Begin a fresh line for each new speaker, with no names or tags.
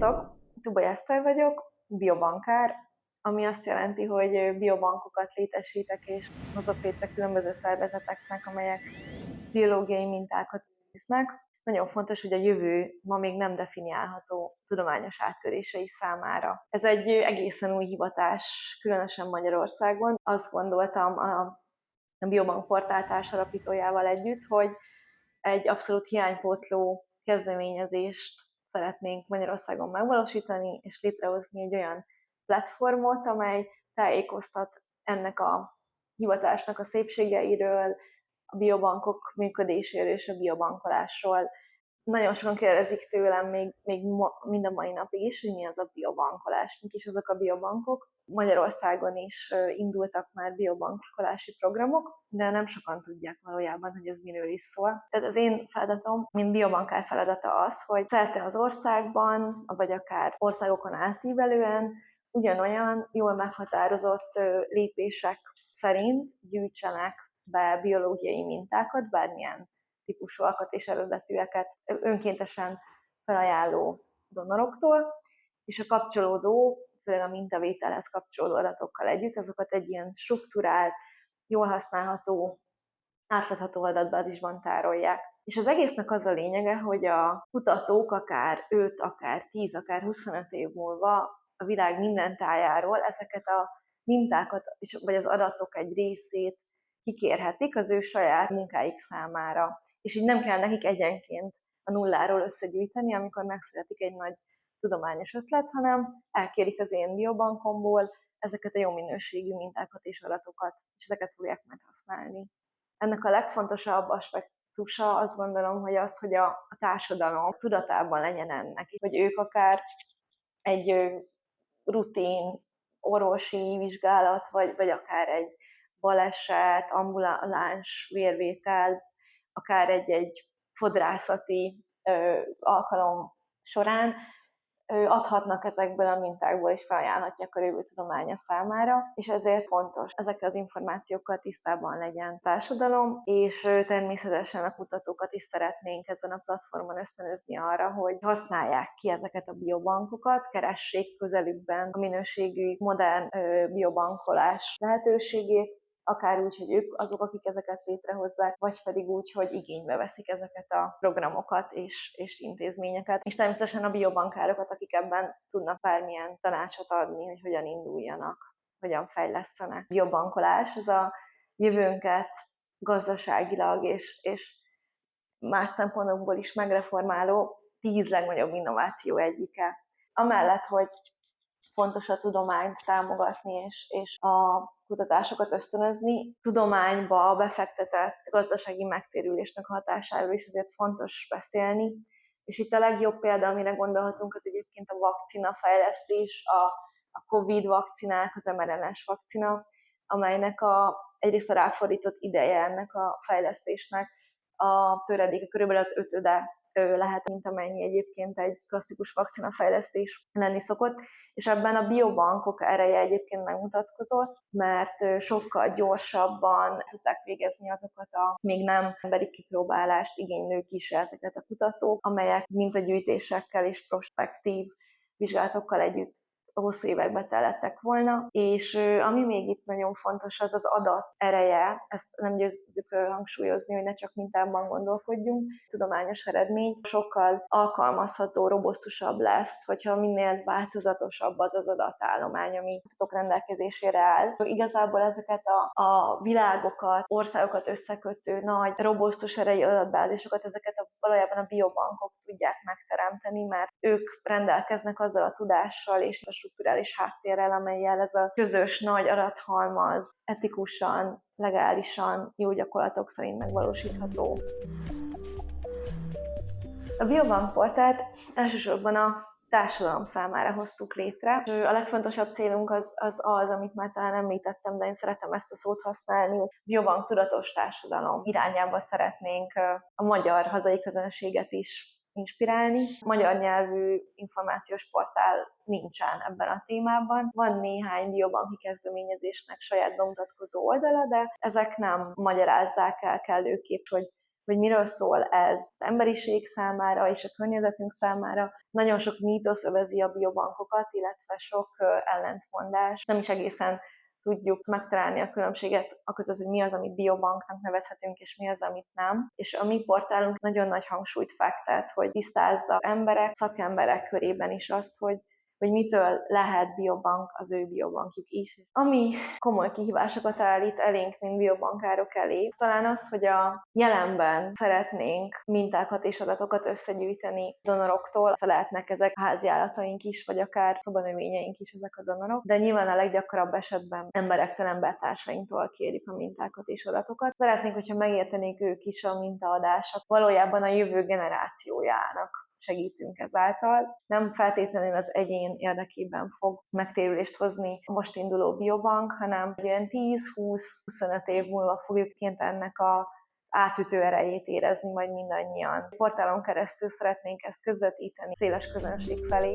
Sziasztok! Tubay Eszter vagyok, biobankár, ami azt jelenti, hogy biobankokat létesítek és hozok létre különböző szervezeteknek, amelyek biológiai mintákat őriznek. Nagyon fontos, hogy a jövő ma még nem definiálható tudományos áttörései számára. Ez egy egészen új hivatás, különösen Magyarországon. Azt gondoltam a Biobank portál társalapítójával együtt, hogy egy abszolút hiánypótló kezdeményezést szeretnénk Magyarországon megvalósítani, és létrehozni egy olyan platformot, amely tájékoztat ennek a hivatásnak a szépségeiről, a biobankok működéséről és a biobankolásról. Nagyon sokan kérdezik tőlem még mind a mai napig is, hogy mi az a biobankolás, mik is azok a biobankok. Magyarországon is indultak már biobankolási programok, de nem sokan tudják valójában, hogy ez miről is szól. Tehát az én feladatom, mint biobankár feladata az, hogy szerte az országban, vagy akár országokon átívelően ugyanolyan jól meghatározott lépések szerint gyűjtsenek be biológiai mintákat, bármilyen típusúakat és eredetűeket önkéntesen felajánló donoroktól, és a kapcsolódó, főleg a mintavételhez kapcsolódó adatokkal együtt, azokat egy ilyen strukturált, jól használható, átlátható adatbázisban tárolják. És az egésznek az a lényege, hogy a kutatók akár 5, akár 10, akár 25 év múlva a világ minden tájáról ezeket a mintákat, vagy az adatok egy részét kikérhetik az ő saját munkáik számára. És így nem kell nekik egyenként a nulláról összegyűjteni, amikor megszületik egy nagy tudományos ötlet, hanem elkérik az én biobankomból ezeket a jó minőségű mintákat és adatokat, és ezeket fogják majd használni. Ennek a legfontosabb aspektusa azt gondolom, hogy az, hogy a társadalom tudatában legyen ennek, hogy ők akár egy rutin orvosi vizsgálat, vagy akár egy baleset, ambuláns vérvétel, akár egy fodrászati alkalom során adhatnak ezekből a mintákból, és felajánlhatják a jövő tudománya számára, és ezért fontos ezekkel az információkkal tisztában legyen a társadalom, és természetesen a kutatókat is szeretnénk ezen a platformon ösztönözni arra, hogy használják ki ezeket a biobankokat, keressék közelükben a minőségű, modern biobankolás lehetőségét, akár úgy, hogy ők azok, akik ezeket létrehozzák, vagy pedig úgy, hogy igénybe veszik ezeket a programokat és intézményeket. És természetesen a biobankárokat, akik ebben tudnak bármilyen tanácsot adni, hogy hogyan induljanak, hogyan fejlesztenek. Biobankolás, ez a jövőnket gazdaságilag és más szempontokból is megreformáló 10 legnagyobb innováció egyike. Amellett, hogy fontos a tudományt támogatni és a kutatásokat ösztönözni. Tudományba befektetett gazdasági megtérülésnek hatásáról is azért fontos beszélni. És itt a legjobb példa, amire gondolhatunk, az egyébként a vakcina fejlesztés, a COVID vakcinák, az mRNA-s vakcina, amelynek egyrészt a ráfordított ideje ennek a fejlesztésnek a töredéke körülbelül az 5-öde lehet, mint amennyi egyébként egy klasszikus vakcinafejlesztés lenni szokott, és ebben a biobankok ereje egyébként megmutatkozott, mert sokkal gyorsabban tudták végezni azokat a még nem emberi kipróbálást igénylő kísérleteket a kutatók, amelyek mintagyűjtésekkel és prospektív vizsgálatokkal együtt hosszú évekbe telettek volna, és ami még itt nagyon fontos, az az adat ereje, ezt nem győzzük hangsúlyozni, hogy ne csak mintában gondolkodjunk, tudományos eredmény sokkal alkalmazható, robusztusabb lesz, hogyha minél változatosabb az az adatállomány, ami adatok rendelkezésére áll. Igazából ezeket a világokat, országokat összekötő nagy, robusztus erejű adatbázisokat, ezeket valójában a biobankok tudják megteremteni, mert ők rendelkeznek azzal a tudással és a strukturális háttérrel, amellyel ez a közös nagy adathalmaz etikusan, legálisan, jó gyakorlatok szerint megvalósítható. A Biobank portált elsősorban a társadalom számára hoztuk létre. A legfontosabb célunk az, amit már talán említettem, de én szeretem ezt a szót használni, hogy Biobank tudatos társadalom irányába szeretnénk a magyar hazai közönséget is inspirálni. Magyar nyelvű információs portál nincsen ebben a témában. Van néhány biobanki kezdeményezésnek saját bemutatkozó oldala, de ezek nem magyarázzák el kellőképp, hogy hogy miről szól ez az emberiség számára és a környezetünk számára. Nagyon sok mítosz övezi a biobankokat, illetve sok ellentmondás. Nem is egészen tudjuk megtalálni a különbséget aközött, hogy mi az, amit biobanknak nevezhetünk, és mi az, amit nem. És a mi portálunk nagyon nagy hangsúlyt fektet, hogy tisztázza az emberek, szakemberek körében is azt, hogy mitől lehet biobank az ő biobankjuk is. Ami komoly kihívásokat állít elénk, mint biobankárok elé, talán az, hogy a jelenben szeretnénk mintákat és adatokat összegyűjteni donoroktól, lehetnek ezek háziállataink is, vagy akár szobanövényeink is ezek a donorok, de nyilván a leggyakoribb esetben emberektől, embertársainktól kérjük a mintákat és adatokat. Szeretnénk, hogyha megértenék ők is a mintaadások valójában a jövő generációjának segítünk ezáltal. Nem feltétlenül az egyén érdekében fog megtérülést hozni a most induló biobank, hanem olyan 10-20-25 év múlva fogjuk ennek az átütő erejét érezni majd mindannyian. A portálon keresztül szeretnénk ezt közvetíteni széles közönség felé.